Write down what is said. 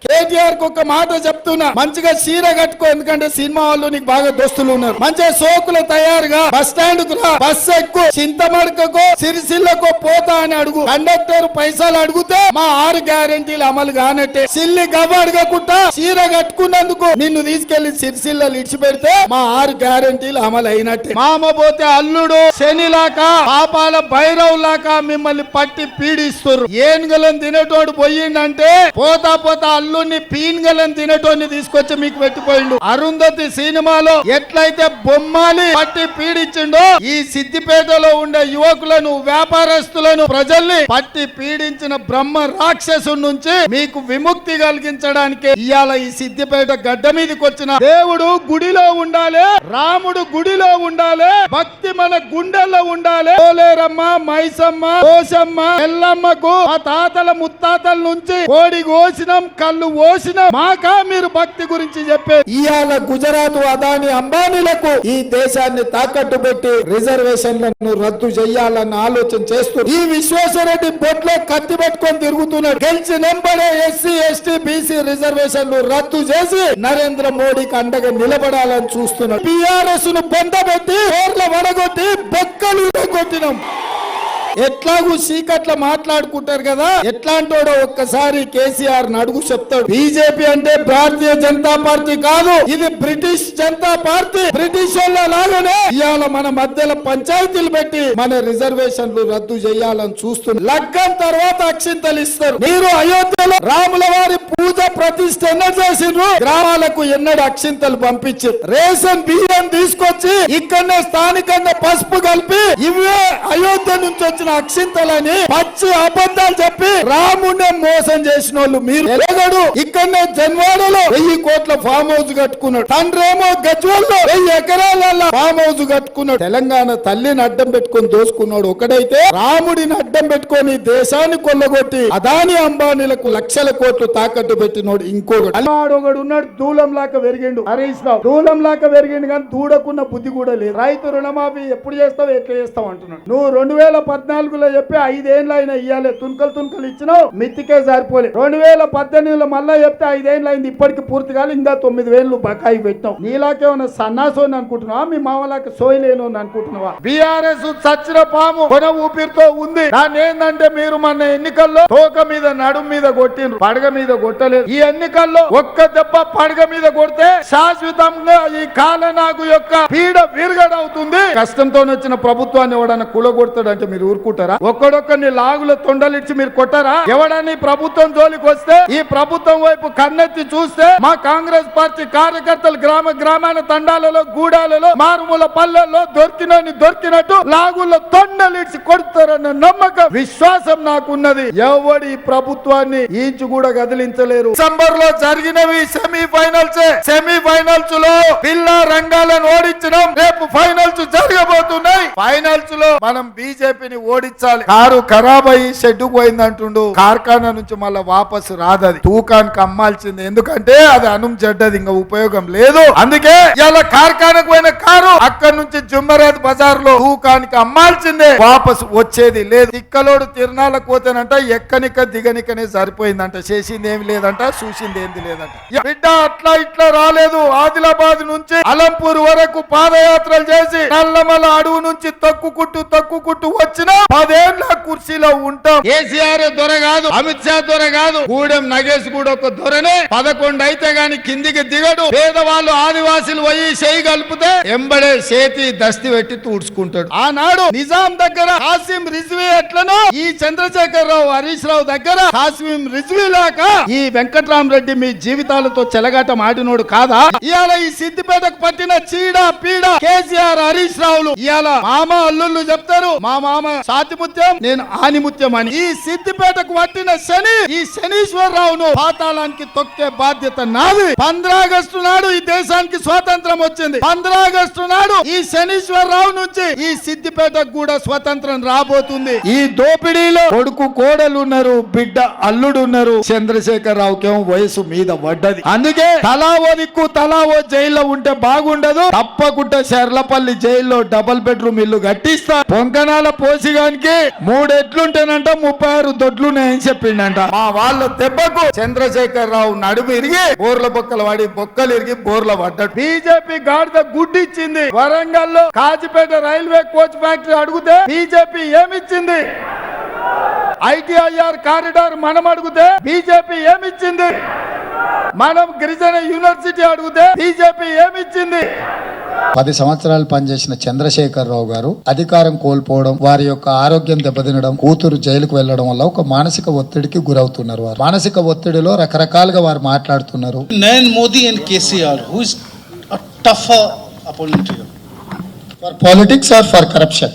కేటీఆర్ కు ఒక మాట చెప్తున్నా, మంచిగా చీర కట్టుకో, ఎందుకంటే సినిమా వాళ్ళు నీకు బాగా దోస్తులు ఉన్నారు. మంచిగా సోకులు తయారుగా బస్ స్టాండ్ కు రా, బస్ ఎక్కు, చింతమడకకో సిరిసిల్లకో పోతా అని అడుగు. కండక్టర్ పైసలు అడిగితే మా 6 గ్యారెంటీలు అమలు కానట్టే. సిల్లి గవ్వ అడగకుండా చీర కట్టుకున్నందుకు నిన్ను తీసుకెళ్లి సిరిసిల్లలు ఇడిచిపెడితే మా 6 గ్యారెంటీలు అమలు అయినట్టే. మామ పోతే అల్లుడు శనిలాక పాపాల భైరవ్ లాక మిమ్మల్ని పట్టి పీడిస్తున్నారు. ఏనుగలను తినేటోడు పోయిండంటే పోతా పోతా అల్లుడిని పీనుగలను తినేటోడిని తీసుకొచ్చి మీకు పెట్టిపోయిండు. అరుంధతి సినిమాలో ఎట్లయితే బొమ్మాలి పట్టి పీడించిండో ఈ సిద్దిపేటలో ఉండే యువకులను, వ్యాపారస్తులను, ప్రజల్ని పట్టి పీడించిన బ్రహ్మ రాక్షసు నుంచి మీకు విముక్తి కలిగించడానికి ఇవాళ ఈ సిద్దిపేట గడ్డ మీదకి వచ్చిన దేవుడు గుడిలో ఉండాలి, రాముడు గుడిలో ఉండాలి, భక్తి మన గుండెల్లో ఉండాలి. పోలేరమ్మ, మైసమ్మ, కోసమ్మ, ఎల్లమ్మకు ఆ తాతల ముత్తాతల నుంచి కోడి కోసినాం, కళ్ళు కోసినాం, మాకా మీరు భక్తి గురించి చెప్పేది. ఇవాళ గుజరాత్ అదాని అంబానీలకు ఈ దేశాన్ని తాకట్టు పెట్టి రిజర్వేషన్లను రద్దు చేయాలన్న ఆలోచన చేస్తూ ఈ విశ్వేశ్వరరెడ్డి బొట్లో కత్తి పెట్టుకొని తిరుగుతున్నాడు. గెలిచి నెంబడే ఎస్సీ, ఎస్టీ, బీసీ రిజర్వేషన్లు రద్దు చేసి నరేంద్ర మోడీకి అండగా నిలబడాలని చూస్తున్నాడు. టిఆర్ఎస్ ను పొందబెట్టి ఓర్ల వడగొట్టి బొక్కలు కొట్టినాం. ఎట్లాగూ సీకట్ల మాట్లాడుకుంటారు కదా, ఎట్లాంటోడో ఒక్కసారి కేసీఆర్ అడుగు చెప్తాడు. బీజేపీ అంటే భారతీయ జనతా పార్టీ కాదు, ఇది బ్రిటిష్ జనతా పార్టీ. బ్రిటిష్ వాళ్ళ లాగానే ఇవాళ మన మధ్యలో పంచాయతీలు పెట్టి మన రిజర్వేషన్లు రద్దు చేయాలని చూస్తున్నారు. లగ్గం తర్వాత అక్షింతలు ఇస్తారు. మీరు అయోధ్యలో రాముల వారి పూజ ప్రతిష్ఠ ఎన్నడు చేసిండ్రు, గ్రామాలకు ఎన్నడు అక్షింతలు పంపించారు. రేషన్ బియ్యం తీసుకొచ్చి ఇక్కడనే స్థానికంగా పసుపు కలిపి ఇవే అయోధ్య నుంచి వచ్చిన అక్షింతలని పచ్చి అబద్ధాలు చెప్పి రాముడిని మోసం చేసిన వాళ్ళు మీరు. ఎరగడు ఇక్కడనే జన్వాడలో 1000 కోట్ల ఫామ్ హౌస్ కట్టుకున్నాడు. తండ్రేమో గజ్వల్లో 1000 ఎకరాల ఫామ్ హౌస్ కట్టుకున్నాడు. తెలంగాణ తల్లిని అడ్డం పెట్టుకొని దోసుకున్నాడు ఒకడైతే, రాముడిని అడ్డం పెట్టుకొని దేశాన్ని కొల్లగొట్టి అదాని అంబానీలకు లక్షల కోట్లు తాకట్టు పెట్టినోడు ఇంకొకడు. అల్లాడొకడు ఉన్నాడు, దూలం లాక పెరిగిండు. హరీష్ రావు దూలం లాక పెరిగిండు కానీ దూడకున్న బుద్ధి కూడా లేదు. రైతు రుణమాఫీ ఎప్పుడు చేస్తావు, ఎట్లా చేస్తావు అంటున్నాడు. నువ్వు 2014లో చెప్పి 5 ఏళ్ళు అయినా ఇయ్యాలి, తునకలు ఇచ్చినావు, మిత్తికే సరిపోలే. 2018లో మళ్ళా చెప్తే 5 ఏళ్ళు అయింది, ఇప్పటికి పూర్తి కాదు, ఇంకా 9,000 బకాయి పెట్టినావు. నీలాకేమన్నా సన్నాసోని అనుకుంటున్నావా, మీ మామలాక సోయలేను అనుకుంటున్నావా? బీఆర్ఎస్ చచ్చిన పాము కొన ఊపిరితో ఉంది. దాన్ని ఏంటంటే మీరు మన ఎన్నికల్లో తోక మీద నడుము మీద కొట్టిండ్రు, పడగ మీద కొట్టలేదు. ఈ ఎన్నికల్లో ఒక్క దెబ్బ పడగ మీద కొడితే శాశ్వతంగా ఈ కాలనాగు యొక్క పీడ విరగడవుతుంది. కష్టంతో వచ్చిన ప్రభుత్వాన్ని ఎవడన్నా కూలగొడతాడంటే మీరు ఊరుకుంటారా? ఒక్కడొక్కరిని లాగుల తొండలిచ్చి మీరు కొట్టారా? ఎవడని ప్రభుత్వం జోలికి వస్తే ఈ ప్రభుత్వం వైపు కన్నెత్తి చూస్తే మా కాంగ్రెస్ పార్టీ కార్యకర్తలు గ్రామాల తండాలలో, గూడాలలో, మారుమూల పల్లెల్లో దొరికినట్టు లాగుల తొండలిచ్చి కొడతారన్న నమ్మకం, విశ్వాసం నాకున్నది. ఎవడి ప్రభుత్వాన్ని ఈంచు కూడా కదిలించలేరు. డిసెంబర్ లో జరిగినవి సెమీఫైనల్స్ లో పిల్ల రంగాలను ఓడించడం, రేపు ఫైనల్స్ జరగబోతున్నాయి. ఫైనల్స్ లో మనం బీజేపీని ఓడించాలి. కారు ఖరాబ్ అయ్యి షెడ్డు పోయింది అంటుండు, కార్ఖానా నుంచి మళ్ళా వాపసు రాదది, తూకానికి అమ్మాల్సింది. ఎందుకంటే అది అనుం చెడ్డది, ఇంకా ఉపయోగం లేదు. అందుకే ఇలా కార్ఖానకు పోయిన కారు అక్కడి నుంచి జుమ్మరాద్ బజార్ లో తూకానికి అమ్మాల్సిందే, వాపసు వచ్చేది లేదు. తిక్కలోడు తిరణాలకు పోతేనంట ఎక్కనిక దిగనికనే సరిపోయిందంట, చేసింది ఏమి లేదంట, చూసింది ఏంది లేదంట. బిడ్డ అట్లా ఇట్లా రాలేదు. ఆదిలాబాద్ నుంచి అలంపూర్ వరకు పాదయాత్రలు చేసి నల్లమల అడవు నుంచి తొక్కుకుంటూ వచ్చిన 10 ఏళ్ల కుర్చీలో ఉంటాం. కేసీఆర్ దొర కాదు, అమిత్ షా దొర కాదు, గూడెం నగేష్ కూడా ఒక దొరనే. 11 అయితే గాని కిందికి దిగడు. పేదవాళ్ళు ఆదివాసులు పోయి చేయి కలిపితే ఎంబడే చేతి దస్తి పెట్టి తూడ్చుకుంటాడు. ఆనాడు నిజాం దగ్గర కాసిం రిజ్వీ ఎట్లనో ఈ చంద్రశేఖర్ రావు, హరీష్ రావు దగ్గర కాసిం రిజ్వీ లాక ఈ వెంకట్రామరెడ్డి మీ జీవితాలతో చెలగాటం ఆడినోడు కాదా? ఇవాళ ఈ సిద్దిపేటకు పట్టిన చీడ పీడ కేసీఆర్, హరీష్ రావులు ఇవాళ మామ అల్లుళ్ళు చెప్తారు, మా మామ సాతిముత్యం, నేను ఆనిముత్యం అని. ఈ సిద్దిపేటకు పట్టిన శని, ఈ శనీశ్వరరావును పాతాళానికి తొక్కే బాధ్యత నాది. 15 ఆగస్టు నాడు ఈ దేశానికి స్వాతంత్రం వచ్చింది. 15 ఆగస్టు ఆగస్టు నాడు ఈ శనీశ్వరరావు నుంచి ఈ సిద్దిపేటకు కూడా స్వతంత్రం రాబోతుంది. ఈ దోపిడీలో కొడుకు కోడలు ఉన్నారు, బిడ్డ అల్లుడు ఉన్నారు. చంద్రశేఖర్ రావుకేమో వయసు మీద పడ్డది. అందుకే తలా ఓ దిక్కు తలా ఓ జైల్లో ఉంటే బాగుండదు. తప్పకుండా శర్లపల్లి జైల్లో డబుల్ బెడ్రూమ్ ఇల్లు కట్టిస్తా. పొంకనాల పోసిగానికి 3 ఎట్లుంటేనంట 36 దొడ్లున్నాయని చెప్పిండంట. మా వాళ్ళ దెబ్బకు చంద్రశేఖర్ రావు నడుము ఇరిగి బోర్ల బొక్కలు వాడి బొక్కలు ఇరిగి బోర్ల పడ్డాడు. బీజేపీ గాడిద గుడ్డిచ్చింది. వరంగల్ లో కాజిపేట రైల్వే కోచ్ ఫ్యాక్టరీ అడిగితే బీజేపీ ఏమిచ్చింది? ITIR కారిడార్ మనం అడిగితే బీజేపీ ఏమిచ్చింది? మనం గిరిజన యూనివర్సిటీ అడిగితే బీజేపీ ఏమిచ్చింది? 10 సంవత్సరాలు పనిచేసిన చంద్రశేఖర్ రావు గారు అధికారం కోల్పోవడం, వారి యొక్క ఆరోగ్యం దెబ్బతినడం, కూతురు జైలుకు వెళ్లడం వల్ల ఒక మానసిక ఒత్తిడికి గురవుతున్నారు. వారు మానసిక ఒత్తిడిలో రకరకాలుగా వారు మాట్లాడుతున్నారు. నేను Modi and KCR, who is a tougher opponent here? For politics or for corruption?